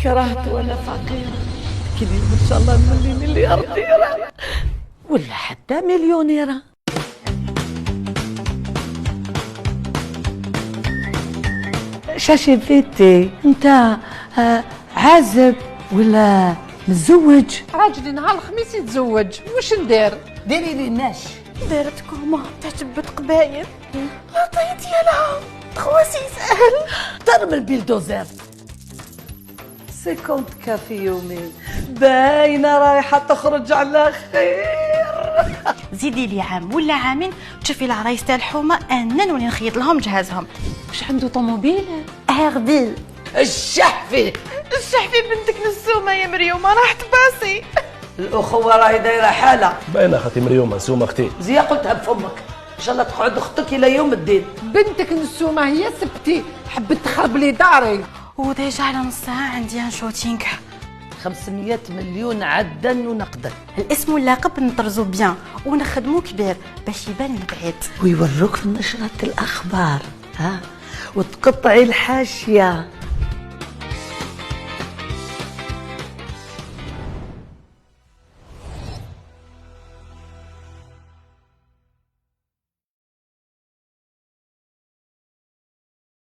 كرهت وانا فقيرة، لكن ان شاء الله نولي مليارديرة ولا حتى مليونيرة. شاشي فيتي انت عازب ولا متزوج؟ راجلي نهار الخميس يتزوج، واش ندير؟ ديري لي ناش. دارت كوما تعجبت قبايل عطيت يالها خواسي يسأل ضرب البيلدوزر. 50 كافي يومين، باينة رايحة تخرج على خير. زيدي لي عام ولا عامين تشوفي العرايس تاع الحومه انا نولي نخيط لهم جهازهم. واش عنده طوموبيل؟ غبيل الشحفي بنتك نسومه يا مريومه راحت باسي. الأخوة راهي دايرة حالة. باينة اختي مريوم منسومة اختي. زي قلتها بفمك، إن شاء الله تقعد أختك إلى يوم الدين. بنتك نسومه هي سبتي حبت تخرب لي داري. وديجا على نص ساعه عندي ان شوتينغ. 500 مليون عدا ونقدا. الاسم واللقب نطرزو بيان ونخدمو كبير باش يبان من بعيد. ويوروك في نشرة الأخبار ها، وتقطعي الحاشية